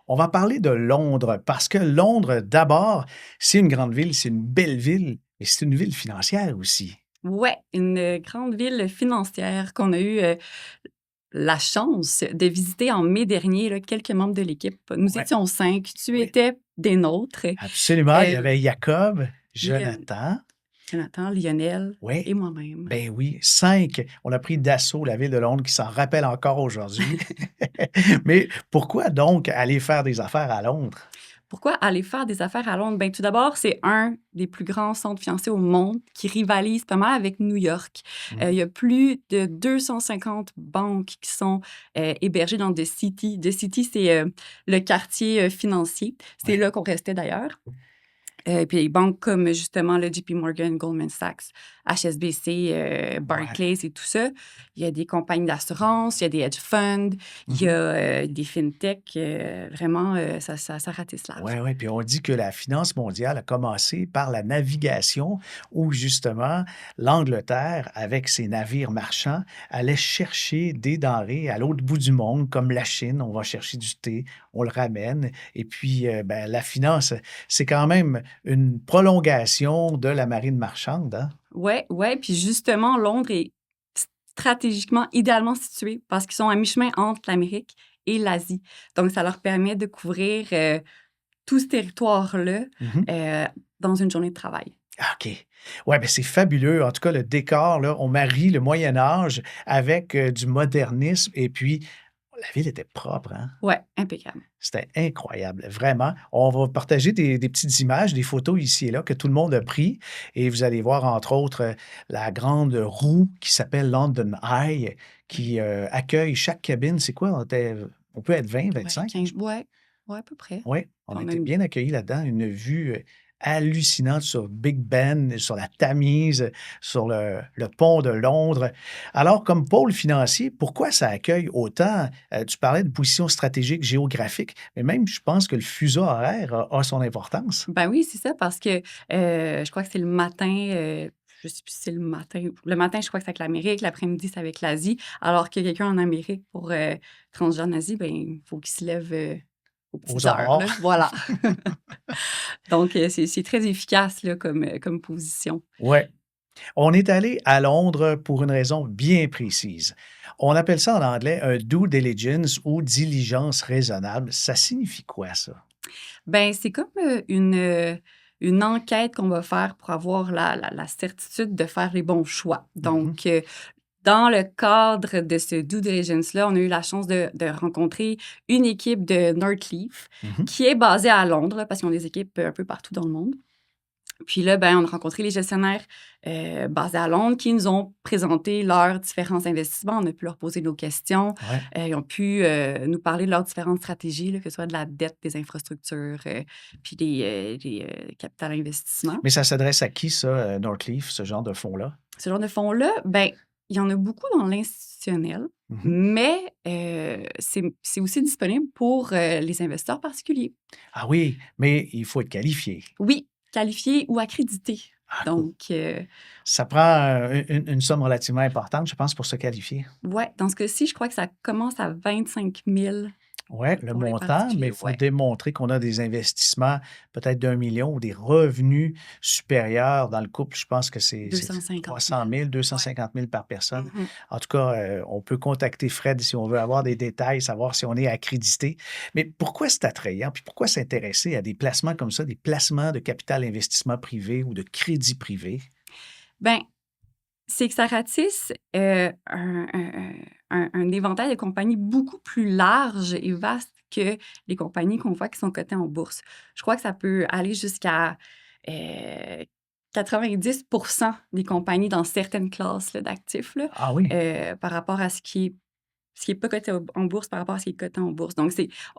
On va parler de Londres parce que Londres, d'abord, c'est une grande ville, c'est une belle ville, et c'est une ville financière aussi. Ouais, une grande ville financière qu'on a eu, la chance de visiter en mai dernier, là, quelques membres de l'équipe. Nous Ouais, étions 5, tu oui, étais des nôtres, absolument. Il y avait Jacob, Lion Jonathan, Jonathan, Lionel oui, et moi-même. ben oui, 5. On a pris d'assaut la ville de Londres qui s'en rappelle encore aujourd'hui. Mais pourquoi donc aller faire des affaires à Londres? Pourquoi aller faire des affaires à Londres? Ben, tout d'abord, c'est un des plus grands centres financiers au monde qui rivalise pas mal avec New York. Il Mhm. y a plus de 250 banques qui sont hébergées dans The City. The City, c'est le quartier financier. C'est Ouais, là qu'on restait d'ailleurs. Puis les banques comme justement le JP Morgan, Goldman Sachs, HSBC, ouais. Barclays et tout ça. Il y a des compagnies d'assurance, il y a des hedge funds, il y a Mhm. des fintechs. Vraiment, ça ratisse Oui, large. oui, puis on dit que la finance mondiale a commencé par la navigation où justement l'Angleterre, avec ses navires marchands, allait chercher des denrées à l'autre bout du monde, comme la Chine. On va chercher du thé, on le ramène. Et puis, ben, la finance, c'est quand même une prolongation de la marine marchande, hein? Ouais, ouais. Puis justement, Londres est stratégiquement idéalement situé parce qu'ils sont à mi-chemin entre l'Amérique et l'Asie. Donc, ça leur permet de couvrir tout ce territoire-là Mhm. euh, dans une journée de travail. Ah, OK. Ouais, ben, c'est fabuleux. En tout cas, le décor, là, on marie le Moyen Âge avec du modernisme et puis la ville était propre, hein? Ouais, impeccable. C'était incroyable, vraiment. On va partager des petites images, des photos ici et là que tout le monde a pris et vous allez voir entre autres, la grande roue qui s'appelle London Eye qui, accueille chaque cabine. C'est quoi? On peut être Ouais, 20-25? 15, ouais, ouais, à peu près. Oui, Puis on on a était une... bien accueillis là-dedans. Une vue, hallucinante sur Big Ben, sur la Tamise, sur le pont de Londres. Alors, comme pôle financier, pourquoi ça accueille autant? Tu parlais de position stratégique géographique, mais même je pense que le fuseau horaire a son importance. Ben oui, c'est ça, parce que je crois que c'est le matin, je sais plus si c'est le matin. Le matin, je crois que c'est avec l'Amérique, l'après-midi, c'est avec l'Asie. Alors que quelqu'un en Amérique pour transgenre en Asie, ben il faut qu'il se lève aux petites Aux heures, aurores. là. Voilà. Donc, c'est très efficace là, comme position. Ouais. On est allé à Londres pour une raison bien précise. On appelle ça en anglais un due diligence ou diligence raisonnable. Ça signifie quoi ça? Ben, c'est comme une enquête qu'on va faire pour avoir la certitude de faire les bons choix. Mmh. Donc, dans le cadre de ce due diligence-là, on a eu la chance de rencontrer une équipe de Northleaf Mmh. qui est basée à Londres, là, parce qu'ils ont des équipes un peu partout dans le monde. Puis là, ben, on a rencontré les gestionnaires basés à Londres qui nous ont présenté leurs différents investissements. On a pu leur poser nos questions. Ouais. Ils ont pu nous parler de leurs différentes stratégies, là, que ce soit de la dette, des infrastructures, puis des capital investissements. Mais ça s'adresse à qui ça, Northleaf, ce genre de fonds-là? Ce genre de fonds-là, ben, il y en a beaucoup dans l'institutionnel, Mmh. mais c'est aussi disponible pour les investisseurs particuliers. Ah oui, mais il faut être qualifié. Oui, qualifiés ou accrédités. Ah cool. Donc, Ça prend, une somme relativement importante, je pense, pour se qualifier. ouais, dans ce cas-ci, je crois que ça commence à 25 000 Ouais, le pour les montant, mais particuliers. il faut Ouais, démontrer qu'on a des investissements peut-être d'1 million ou des revenus supérieurs dans le couple. Je pense que c'est 250 300 000. 000, Ouais. 250 000 par personne. Mhm. En tout cas, on peut contacter Fred si on veut avoir des détails, savoir si on est accrédité. Mais pourquoi c'est attrayant? Puis pourquoi s'intéresser à des placements comme ça, des placements de capital investissement privé ou de crédit privé? Ben, c'est que ça ratisse un éventail de compagnies beaucoup plus large et vaste que les compagnies qu'on voit qui sont cotées en bourse. Je crois que ça peut aller jusqu'à euh, 90% des compagnies dans certaines classes là, d'actifs là, Ah oui? par rapport à ce qui est pas coté en bourse par rapport à ce qui est coté en bourse. Donc,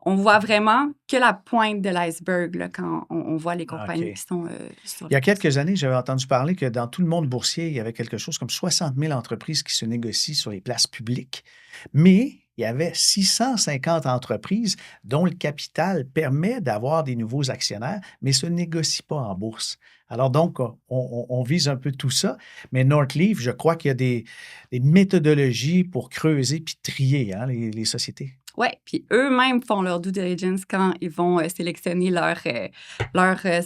on voit vraiment que la pointe de l'iceberg là, quand on voit les compagnies OK. qui sont sur Il y les a bourses. quelques années, j'avais entendu parler que dans tout le monde boursier, il y avait quelque chose comme 60 000 entreprises qui se négocient sur les places publiques. Mais il y avait 650 entreprises dont le capital permet d'avoir des nouveaux actionnaires, mais se négocie pas en bourse. Alors donc, on vise un peu tout ça. Mais Northleaf, je crois qu'il y a des méthodologies pour creuser puis trier hein, les sociétés. Ouais, puis eux-mêmes font leur due diligence quand ils vont sélectionner leurs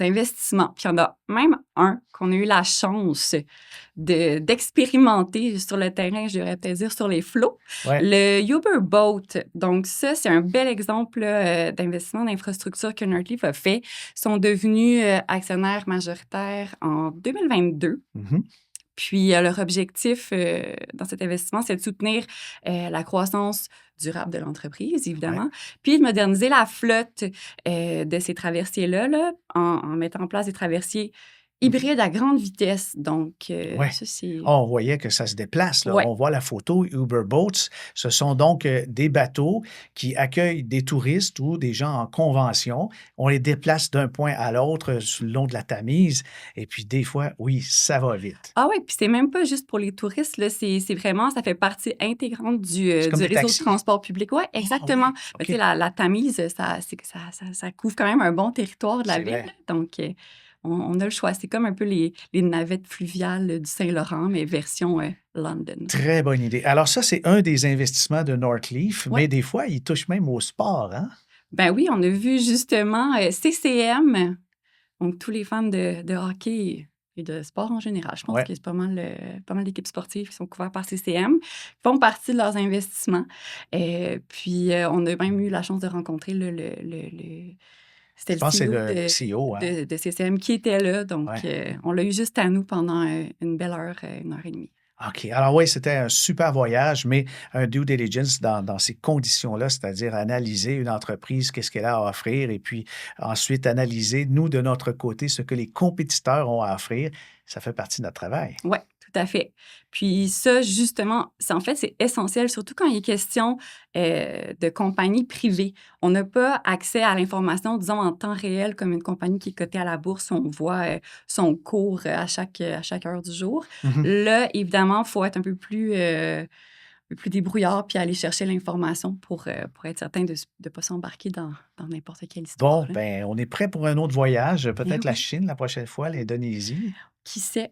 investissements. Puis il y en a même un qu'on a eu la chance d'expérimenter sur le terrain, je devrais peut-être dire sur les flots, Ouais. le Uber Boat. Donc ça, c'est un bel exemple d'investissement d'infrastructure que Nerdleaf a fait. Ils sont devenus actionnaires majoritaires en 2022. Mhm. Puis, leur objectif dans cet investissement, c'est de soutenir la croissance durable de l'entreprise, Ouais. évidemment, puis de moderniser la flotte de ces traversiers-là là, en mettant en place des traversiers Mhm. hybrides à grande vitesse. Donc, Ouais. ça, c'est... On voyait que ça se déplace, là. Ouais. On voit la photo Uber Boats. Ce sont donc des bateaux qui accueillent des touristes ou des gens en convention. On les déplace d'un point à l'autre sur le long de la Tamise. Et puis, des fois, oui, ça va vite. Ah oui, puis c'est même pas juste pour les touristes, là, c'est vraiment, ça fait partie intégrante C'est comme du des réseau de taxis. transport public. Oui, Ah exactement. oui, Mais tu sais, OK. la Tamise, ça couvre quand même un bon territoire de la C'est ville. vrai. Là. Donc, on a le choix. C'est comme un peu les navettes fluviales du Saint-Laurent, mais version London. Très bonne idée. Alors ça, c'est un des investissements de Northleaf, Oui. mais des fois, il touche même au sport, hein? Ben oui, on a vu justement CCM, donc tous les fans de hockey et de sport en général. Je pense Ouais. que c'est pas mal d'équipes sportives qui sont couvertes par CCM, qui font partie de leurs investissements. Puis, on a même eu la chance de rencontrer c'était Je le pense que c'est CEO le CEO, hein? de CCM qui était là. Donc, Ouais. on l'a eu juste à nous pendant une belle heure, 1 heure et demie. OK. Alors oui, c'était un super voyage, mais un due diligence dans ces conditions-là, c'est-à-dire analyser une entreprise, qu'est-ce qu'elle a à offrir, et puis ensuite analyser, nous, de notre côté, ce que les compétiteurs ont à offrir. Ça fait partie de notre travail. Oui, tout à fait. Puis ça, justement, c'est essentiel, surtout quand il est question de compagnies privées. On n'a pas accès à l'information, disons, en temps réel, comme une compagnie qui est cotée à la bourse, où on voit son cours à chaque heure du jour. Mhm. Là, évidemment, il faut être un peu plus débrouillard puis aller chercher l'information pour être certain de ne pas s'embarquer dans n'importe quelle histoire. Bon, Là. ben, on est prêt pour un autre voyage, Eh peut-être la oui, Chine la prochaine fois, l'Indonésie. qui sait?